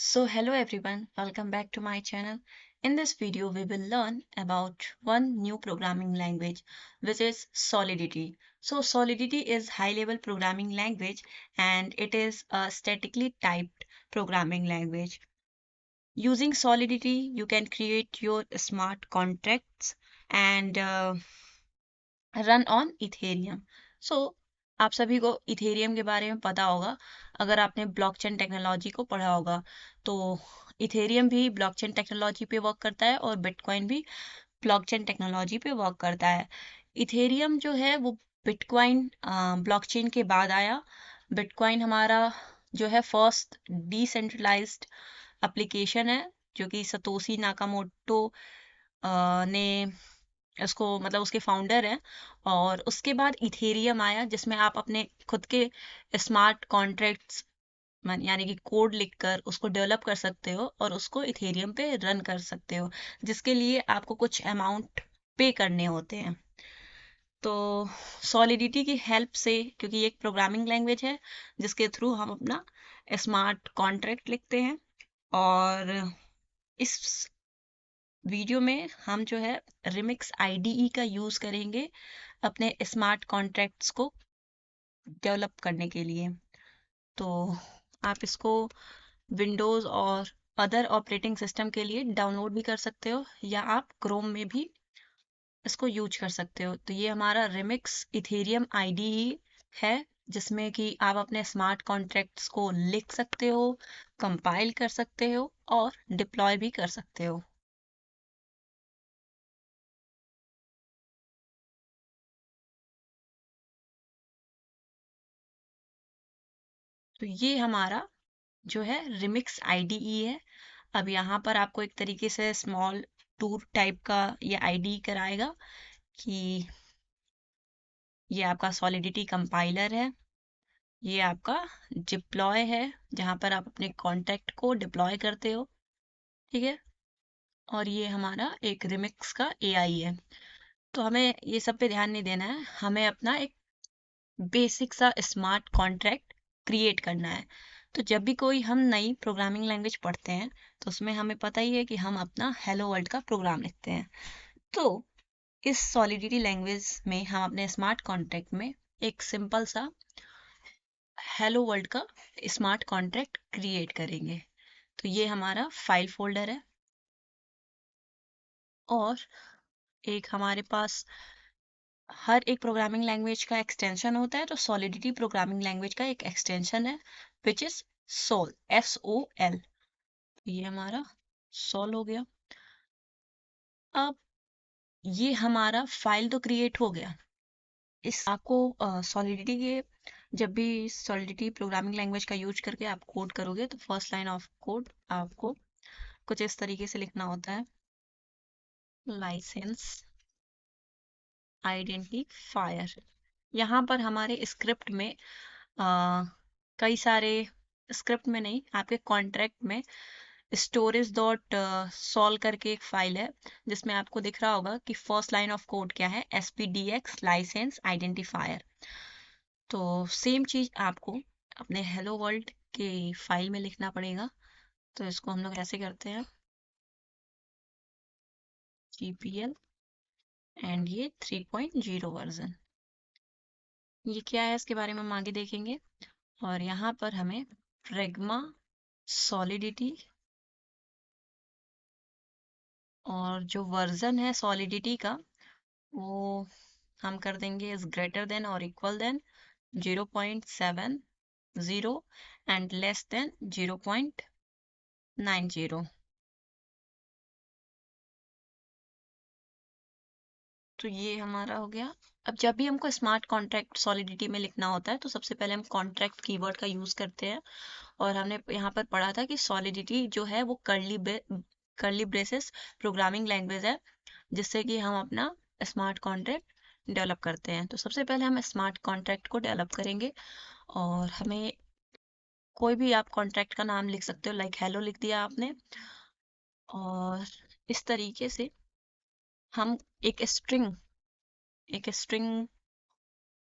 So hello everyone, welcome back to my channel. In this video, we will learn about one new programming language, which is Solidity. So Solidity is high-level programming language and it is a statically typed programming language. Using Solidity, you can create your smart contracts and run on Ethereum so आप सभी को Ethereum के बारे में पता होगा अगर आपने ब्लॉकचेन टेक्नोलॉजी को पढ़ा होगा तो इथेरियम भी ब्लॉकचेन टेक्नोलॉजी पे वर्क करता है और बिटकॉइन भी ब्लॉकचेन टेक्नोलॉजी पे वर्क करता है इथेरियम जो है वो बिटकॉइन ब्लॉकचेन के बाद आया बिटकॉइन हमारा जो है फर्स्ट डिसेंट्रलाइज्ड एप्लीकेशन है जो कि सतोशी नाकामोटो ने उसको मतलब उसके फाउंडर हैं और उसके बाद इथेरियम आया जिसमें आप अपने खुद के स्मार्ट कॉन्ट्रैक्ट्स यानी कि कोड लिखकर उसको डेवलप कर सकते हो और उसको इथेरियम पे रन कर सकते हो जिसके लिए आपको कुछ अमाउंट पे करने होते हैं तो सॉलिडिटी की हेल्प से क्योंकि ये एक प्रोग्रामिंग लैंग्वेज है जिसके थ्रू हम अपना स्मार्ट कॉन्ट्रैक्ट लिखते हैं और इस वीडियो में हम जो है रिमिक्स आईडीई का यूज़ करेंगे अपने स्मार्ट कॉन्ट्रैक्ट्स को डेवलप करने के लिए तो आप इसको विंडोज़ और अदर ऑपरेटिंग सिस्टम के लिए डाउनलोड भी कर सकते हो या आप क्रोम में भी इसको यूज कर सकते हो तो ये हमारा रिमिक्स इथेरियम आईडीई है जिसमें कि आप अपने स्मार्ट कॉन्ट्रैक्ट्स को लिख सकते हो कंपाइल कर सकते हो और डिप्लॉय भी कर सकते हो तो ये हमारा जो है रिमिक्स आईडीई है अब यहाँ पर आपको एक तरीके से स्मॉल टूर टाइप का ये आईडी कराएगा कि ये आपका सॉलिडिटी कंपाइलर है ये आपका डिप्लॉय है जहाँ पर आप अपने कॉन्टेक्ट को डिप्लॉय करते हो ठीक है और ये हमारा एक रिमिक्स का एआई है तो हमें ये सब पे ध्यान नहीं देना है हमें अपना एक बेसिक सा स्मार्ट कॉन्ट्रैक्ट क्रिएट करना है तो जब भी कोई हम नई प्रोग्रामिंग लैंग्वेज पढ़ते हैं तो उसमें हमें पता ही है कि हम अपना हेलो वर्ल्ड का प्रोग्राम लिखते हैं तो इस सॉलिडिटी लैंग्वेज में हम अपने स्मार्ट कॉन्ट्रैक्ट में एक सिंपल सा हेलो वर्ल्ड का स्मार्ट कॉन्ट्रैक्ट क्रिएट करेंगे तो ये हमारा फाइल फोल्डर है और एक हमारे पास हर एक प्रोग्रामिंग लैंग्वेज का एक्सटेंशन होता है तो सॉलिडिटी प्रोग्रामिंग लैंग्वेज का एक एक्सटेंशन है विच इज सोल SOL ये हमारा सोल हो गया अब ये हमारा फाइल तो क्रिएट हो गया इस आपको सॉलिडिटी के जब भी सॉलिडिटी प्रोग्रामिंग लैंग्वेज का यूज करके आप कोड करोगे तो फर्स्ट लाइन ऑफ कोड आपको कुछ इस तरीके से लिखना होता है लाइसेंस आइडेंटिफायर यहाँ पर हमारे स्क्रिप्ट में कई सारे स्क्रिप्ट में नहीं आपके कॉन्ट्रैक्ट में स्टोरेज डॉट सॉल्व करके एक फाइल है जिसमें आपको दिख रहा होगा कि फर्स्ट लाइन ऑफ कोड क्या है SPDX लाइसेंस आइडेंटिफायर तो सेम चीज आपको अपने हेलो वर्ल्ड के फाइल में लिखना पड़ेगा तो इसको हम लोग ऐसे करते हैं GPL एंड ये 3.0 वर्जन ये क्या है इसके बारे में हम आगे देखेंगे और यहाँ पर हमें प्रेग्मा सॉलिडिटी और जो वर्जन है सॉलिडिटी का वो हम कर देंगे इज ग्रेटर देन और equal than 0.70 and less than 0.90 तो ये हमारा हो गया अब जब भी हमको स्मार्ट कॉन्ट्रैक्ट सॉलिडिटी में लिखना होता है तो सबसे पहले हम कॉन्ट्रैक्ट कीवर्ड का यूज करते हैं और हमने यहाँ पर पढ़ा था कि सॉलिडिटी जो है वो कर्ली ब्रेसेस प्रोग्रामिंग लैंग्वेज है जिससे कि हम अपना स्मार्ट कॉन्ट्रैक्ट डेवलप करते हैं तो सबसे पहले हम स्मार्ट कॉन्ट्रैक्ट को डेवलप करेंगे और हमें कोई भी आप कॉन्ट्रैक्ट का नाम लिख सकते हो लाइक हेलो लिख दिया आपने और इस तरीके से हम एक स्ट्रिंग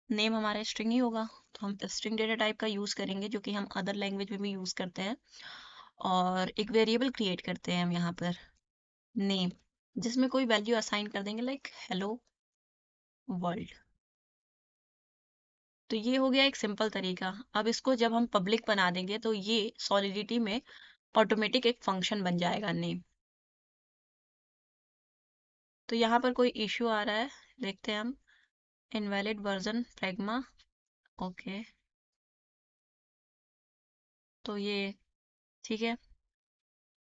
नेम हमारा स्ट्रिंग ही होगा तो हम स्ट्रिंग डेटा टाइप का यूज करेंगे जो कि हम अदर लैंग्वेज में भी यूज करते हैं और एक वेरिएबल क्रिएट करते हैं हम यहाँ पर नेम, जिसमें कोई वैल्यू असाइन कर देंगे लाइक हेलो वर्ल्ड। तो ये हो गया एक सिंपल तरीका। अब इसको जब हम पब्लिक बना देंगे तो ये सॉलिडिटी में ऑटोमेटिक एक फंक्शन बन जाएगा नेम। तो यहाँ पर कोई इश्यू आ रहा है, देखते हैं हम। Invalid version pragma, okay. तो ये ठीक है।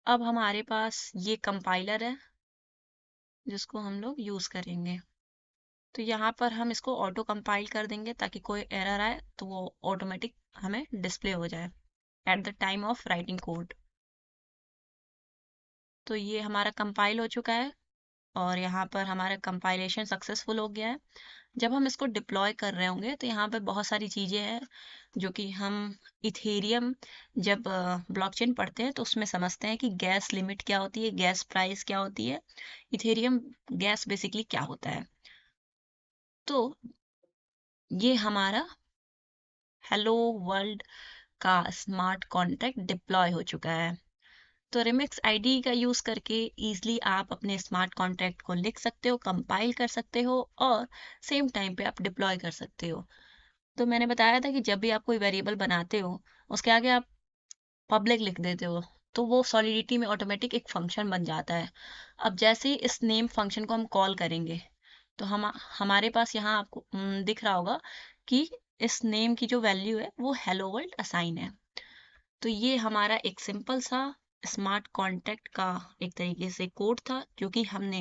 अब हमारे पास ये कंपाइलर है जिसको हम लोग यूज करेंगे। तो यहाँ पर हम इसको ऑटो कंपाइल कर देंगे ताकि कोई एरर आए तो वो ऑटोमेटिक हमें डिस्प्ले हो जाए at the time of writing code. तो ये हमारा कंपाइल हो चुका है और यहाँ पर हमारा कंपाइलेशन सक्सेसफुल हो गया है। जब हम इसको डिप्लॉय कर रहे होंगे तो यहाँ पे बहुत सारी चीज़ें हैं जो कि हम इथेरियम जब ब्लॉकचेन पढ़ते हैं तो उसमें समझते हैं कि गैस लिमिट क्या होती है, गैस प्राइस क्या होती है, इथेरियम गैस बेसिकली क्या होता है। तो ये हमारा हेलो वर्ल्ड का स्मार्ट कॉन्ट्रैक्ट डिप्लॉय हो चुका है। तो रिमिक्स आईडी का यूज करके इजीली आप अपने स्मार्ट कॉन्ट्रैक्ट को लिख सकते हो, कंपाइल कर सकते हो और सेम टाइम पे आप डिप्लॉय कर सकते हो। तो मैंने बताया था कि जब भी आप कोई वेरिएबल बनाते हो उसके आगे आप पब्लिक लिख देते हो तो वो सॉलिडिटी में ऑटोमेटिक एक फंक्शन बन जाता है। अब जैसे ही इस नेम फंक्शन को हम कॉल करेंगे तो हम हमारे पास यहाँ आपको दिख रहा होगा कि इस नेम की जो वैल्यू है वो हेलो वर्ल्ड असाइन है। तो ये हमारा एक सिंपल सा स्मार्ट कॉन्ट्रैक्ट का एक तरीके से कोड था जो कि हमने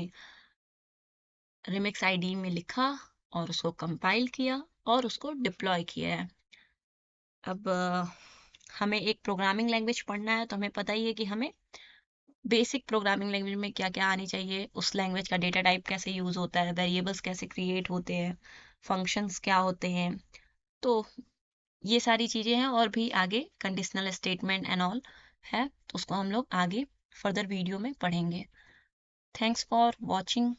रिमिक्स आईडी में लिखा और उसको कंपाइल किया और उसको डिप्लॉय किया है। अब हमें एक प्रोग्रामिंग लैंग्वेज पढ़ना है तो हमें पता ही है कि हमें बेसिक प्रोग्रामिंग लैंग्वेज में क्या क्या आनी चाहिए, उस लैंग्वेज का डेटा टाइप कैसे यूज होता है, वेरिएबल्स कैसे क्रिएट होते हैं, फंक्शंस क्या होते हैं। तो ये सारी चीज़ें हैं और भी आगे कंडीशनल स्टेटमेंट एंड ऑल है, तो उसको हम लोग आगे फर्दर वीडियो में पढ़ेंगे। Thanks for watching.